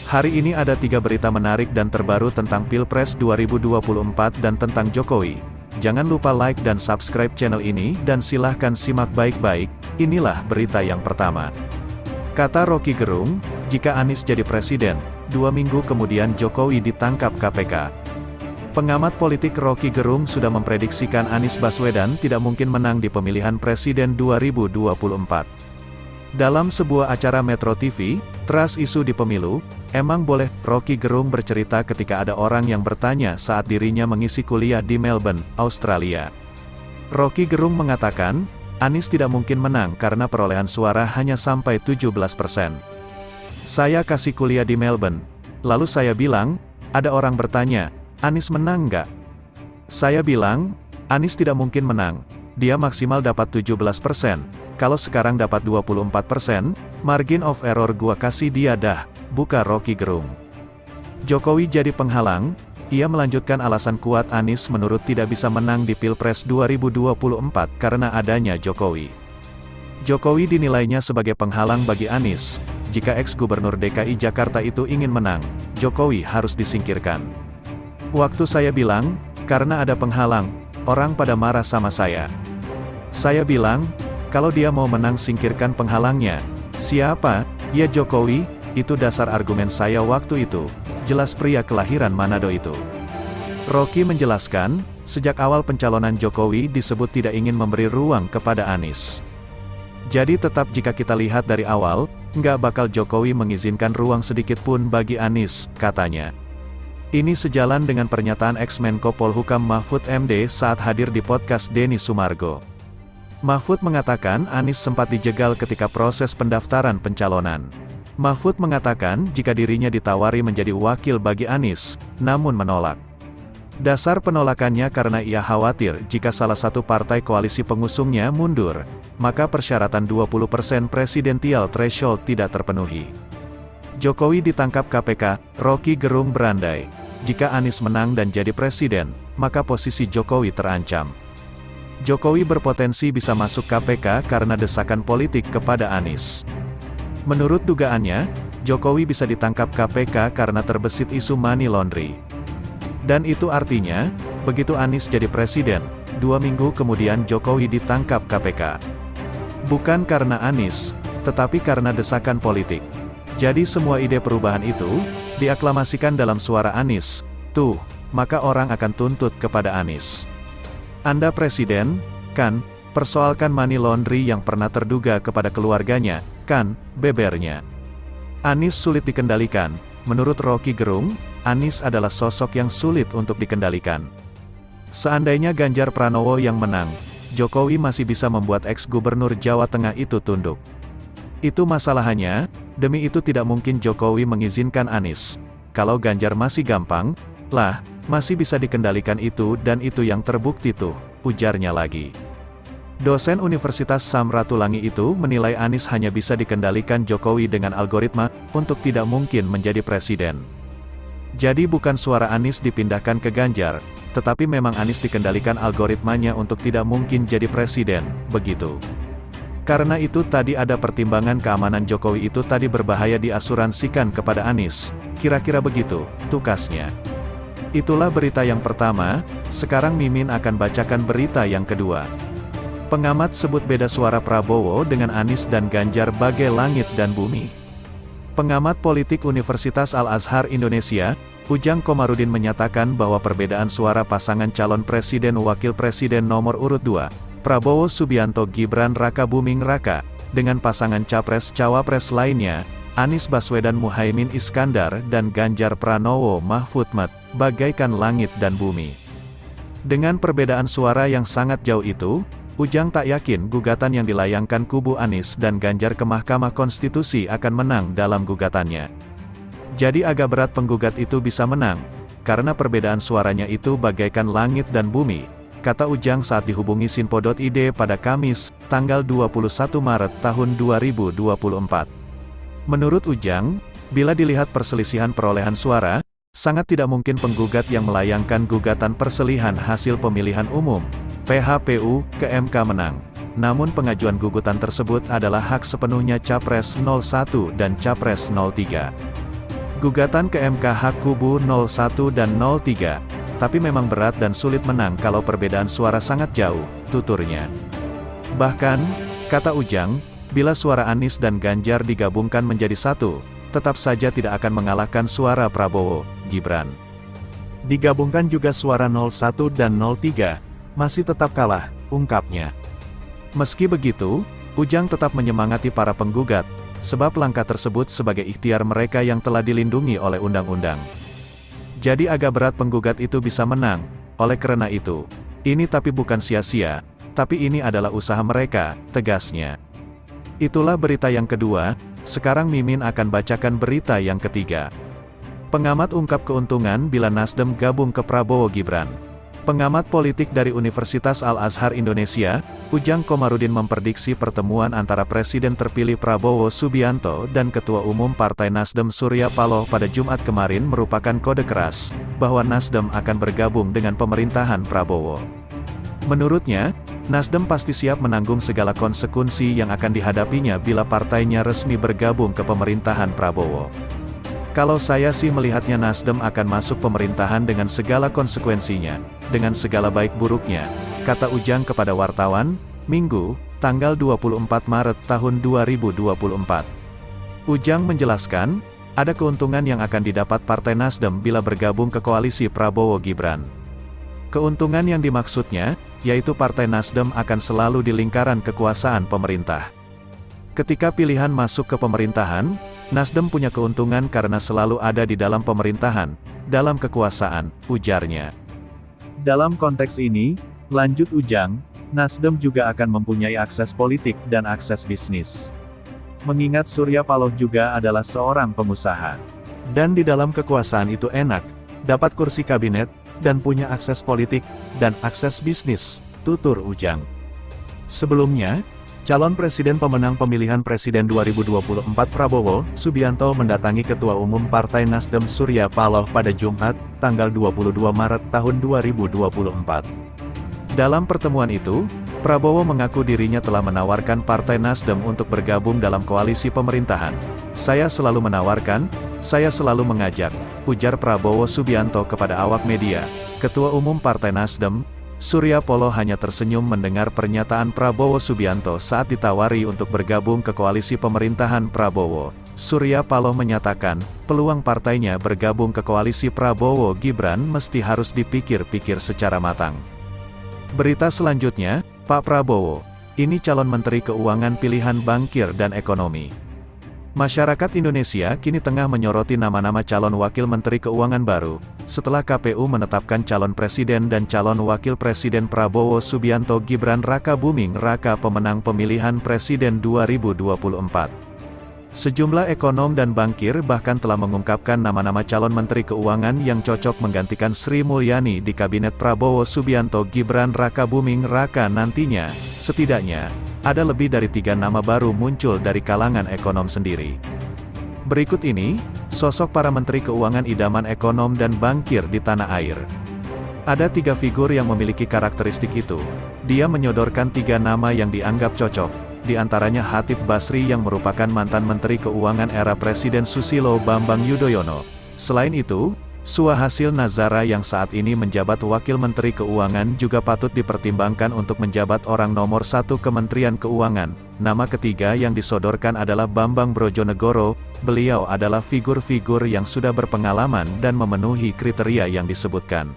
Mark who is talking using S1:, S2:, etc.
S1: Hari ini ada 3 berita menarik dan terbaru tentang Pilpres 2024 dan tentang Jokowi. Jangan lupa like dan subscribe channel ini dan silahkan simak baik-baik. Inilah berita yang pertama. Kata Roky Gerung, jika Anies jadi presiden, 2 minggu kemudian Jokowi ditangkap KPK. Pengamat politik Roky Gerung sudah memprediksikan Anies Baswedan tidak mungkin menang di pemilihan presiden 2024. Dalam sebuah acara Metro TV, Teras Isu di Pemilu, emang boleh, Roky Gerung bercerita ketika ada orang yang bertanya saat dirinya mengisi kuliah di Melbourne, Australia. Roky Gerung mengatakan, Anies tidak mungkin menang karena perolehan suara hanya sampai 17%. Saya kasih kuliah di Melbourne. Lalu saya bilang, ada orang bertanya, Anies menang nggak? Saya bilang, Anies tidak mungkin menang. Dia maksimal dapat 17%. Kalau sekarang dapat 24%, margin of error gua kasih dia dah, buka Roky Gerung. Jokowi jadi penghalang. Ia melanjutkan alasan kuat Anies menurut tidak bisa menang di Pilpres 2024 karena adanya Jokowi. Jokowi dinilainya sebagai penghalang bagi Anies. Jika ex-gubernur DKI Jakarta itu ingin menang, Jokowi harus disingkirkan. Waktu saya bilang, karena ada penghalang, orang pada marah sama saya. Saya bilang, kalau dia mau menang singkirkan penghalangnya. Siapa? Ya Jokowi, itu dasar argumen saya waktu itu. Jelas pria kelahiran Manado itu. Roky menjelaskan, sejak awal pencalonan Jokowi disebut tidak ingin memberi ruang kepada Anies. Jadi tetap jika kita lihat dari awal, nggak bakal Jokowi mengizinkan ruang sedikit pun bagi Anies, katanya. Ini sejalan dengan pernyataan ex-Menko Polhukam Mahfud MD saat hadir di podcast Denny Sumargo. Mahfud mengatakan Anies sempat dijegal ketika proses pendaftaran pencalonan. Mahfud mengatakan jika dirinya ditawari menjadi wakil bagi Anies, namun menolak. Dasar penolakannya karena ia khawatir jika salah satu partai koalisi pengusungnya mundur, maka persyaratan 20% presidensial threshold tidak terpenuhi. Jokowi ditangkap KPK, Roky Gerung berandai. Jika Anies menang dan jadi presiden, maka posisi Jokowi terancam. Jokowi berpotensi bisa masuk KPK karena desakan politik kepada Anies. Menurut dugaannya, Jokowi bisa ditangkap KPK karena terbesit isu money laundry. Dan itu artinya, begitu Anies jadi presiden, 2 minggu kemudian Jokowi ditangkap KPK. Bukan karena Anies, tetapi karena desakan politik. Jadi semua ide perubahan itu, diaklamasikan dalam suara Anies. Tuh, maka orang akan tuntut kepada Anies. Anda presiden, kan, persoalkan money laundry yang pernah terduga kepada keluarganya, kan, bebernya. Anies sulit dikendalikan. Menurut Roky Gerung, Anies adalah sosok yang sulit untuk dikendalikan. Seandainya Ganjar Pranowo yang menang, Jokowi masih bisa membuat ex-gubernur Jawa Tengah itu tunduk. Itu masalahnya, demi itu tidak mungkin Jokowi mengizinkan Anies. Kalau Ganjar masih gampang, lah, masih bisa dikendalikan itu dan itu yang terbukti tuh, ujarnya lagi. Dosen Universitas Samratulangi itu menilai Anies hanya bisa dikendalikan Jokowi dengan algoritma, untuk tidak mungkin menjadi presiden. Jadi bukan suara Anies dipindahkan ke Ganjar, tetapi memang Anies dikendalikan algoritmanya untuk tidak mungkin jadi presiden, begitu. Karena itu tadi ada pertimbangan keamanan Jokowi itu tadi berbahaya diasuransikan kepada Anies, kira-kira begitu, tukasnya. Itulah berita yang pertama, sekarang Mimin akan bacakan berita yang kedua. Pengamat sebut beda suara Prabowo dengan Anies dan Ganjar bagai langit dan bumi. Pengamat politik Universitas Al-Azhar Indonesia, Ujang Komarudin menyatakan bahwa perbedaan suara pasangan calon presiden wakil presiden nomor urut 2, Prabowo Subianto Gibran Raka Buming Raka, dengan pasangan capres-cawapres lainnya, Anies Baswedan Muhaimin Iskandar dan Ganjar Pranowo Mahfud MD, bagaikan langit dan bumi. Dengan perbedaan suara yang sangat jauh itu, Ujang tak yakin gugatan yang dilayangkan kubu Anies dan Ganjar ke Mahkamah Konstitusi akan menang dalam gugatannya. Jadi agak berat penggugat itu bisa menang, karena perbedaan suaranya itu bagaikan langit dan bumi, kata Ujang saat dihubungi Sinpo.id pada Kamis, tanggal 21 Maret tahun 2024. Menurut Ujang, bila dilihat perselisihan perolehan suara, sangat tidak mungkin penggugat yang melayangkan gugatan perselihan hasil pemilihan umum, PHPU, ke MK menang. Namun pengajuan gugatan tersebut adalah hak sepenuhnya Capres 01 dan Capres 03. Gugatan ke MK hak kubu 01 dan 03, tapi memang berat dan sulit menang kalau perbedaan suara sangat jauh, tuturnya. Bahkan, kata Ujang, bila suara Anies dan Ganjar digabungkan menjadi satu, tetap saja tidak akan mengalahkan suara Prabowo, Gibran. Digabungkan juga suara 01 dan 03, masih tetap kalah, ungkapnya. Meski begitu, Ujang tetap menyemangati para penggugat, sebab langkah tersebut sebagai ikhtiar mereka yang telah dilindungi oleh undang-undang. Jadi agak berat penggugat itu bisa menang, oleh karena itu, ini tapi bukan sia-sia, tapi ini adalah usaha mereka, tegasnya. Itulah berita yang kedua, sekarang Mimin akan bacakan berita yang ketiga. Pengamat ungkap keuntungan bila Nasdem gabung ke Prabowo Gibran. Pengamat politik dari Universitas Al-Azhar Indonesia, Ujang Komarudin memprediksi pertemuan antara Presiden terpilih Prabowo Subianto dan Ketua Umum Partai Nasdem Surya Paloh pada Jumat kemarin merupakan kode keras, bahwa Nasdem akan bergabung dengan pemerintahan Prabowo. Menurutnya, Nasdem pasti siap menanggung segala konsekuensi yang akan dihadapinya bila partainya resmi bergabung ke pemerintahan Prabowo. Kalau saya sih melihatnya Nasdem akan masuk pemerintahan dengan segala konsekuensinya, dengan segala baik buruknya, kata Ujang kepada wartawan, Minggu, tanggal 24 Maret tahun 2024. Ujang menjelaskan, ada keuntungan yang akan didapat Partai Nasdem bila bergabung ke koalisi Prabowo Gibran. Keuntungan yang dimaksudnya, yaitu Partai Nasdem akan selalu di lingkaran kekuasaan pemerintah. Ketika pilihan masuk ke pemerintahan, Nasdem punya keuntungan karena selalu ada di dalam pemerintahan, dalam kekuasaan, ujarnya. Dalam konteks ini, lanjut Ujang, Nasdem juga akan mempunyai akses politik dan akses bisnis. Mengingat Surya Paloh juga adalah seorang pengusaha. Dan di dalam kekuasaan itu enak, dapat kursi kabinet, dan punya akses politik, dan akses bisnis, tutur Ujang. Sebelumnya, calon presiden pemenang pemilihan presiden 2024 Prabowo Subianto mendatangi Ketua Umum Partai Nasdem Surya Paloh pada Jumat, tanggal 22 Maret tahun 2024. Dalam pertemuan itu, Prabowo mengaku dirinya telah menawarkan Partai Nasdem untuk bergabung dalam koalisi pemerintahan. Saya selalu menawarkan, saya selalu mengajak, ujar Prabowo Subianto kepada awak media. Ketua Umum Partai Nasdem, Surya Paloh hanya tersenyum mendengar pernyataan Prabowo Subianto saat ditawari untuk bergabung ke koalisi pemerintahan Prabowo. Surya Paloh menyatakan, peluang partainya bergabung ke koalisi Prabowo Gibran mesti harus dipikir-pikir secara matang. Berita selanjutnya, Pak Prabowo, ini calon Menteri Keuangan pilihan bankir dan ekonomi. Masyarakat Indonesia kini tengah menyoroti nama-nama calon Wakil Menteri Keuangan baru, setelah KPU menetapkan calon Presiden dan calon Wakil Presiden Prabowo Subianto Gibran Raka Buming Raka pemenang pemilihan Presiden 2024. Sejumlah ekonom dan bankir bahkan telah mengungkapkan nama-nama calon Menteri Keuangan yang cocok menggantikan Sri Mulyani di Kabinet Prabowo Subianto Gibran Raka Buming Raka nantinya, setidaknya, ada lebih dari 3 nama baru muncul dari kalangan ekonom sendiri. Berikut ini, sosok para Menteri Keuangan idaman ekonom dan bankir di tanah air. Ada 3 figur yang memiliki karakteristik itu. Dia menyodorkan 3 nama yang dianggap cocok, di antaranya Hatip Basri yang merupakan mantan Menteri Keuangan era Presiden Susilo Bambang Yudhoyono. Selain itu, Suhasil Nazara yang saat ini menjabat Wakil Menteri Keuangan juga patut dipertimbangkan untuk menjabat orang nomor 1 Kementerian Keuangan. Nama ketiga yang disodorkan adalah Bambang Brojonegoro. Beliau adalah figur-figur yang sudah berpengalaman dan memenuhi kriteria yang disebutkan.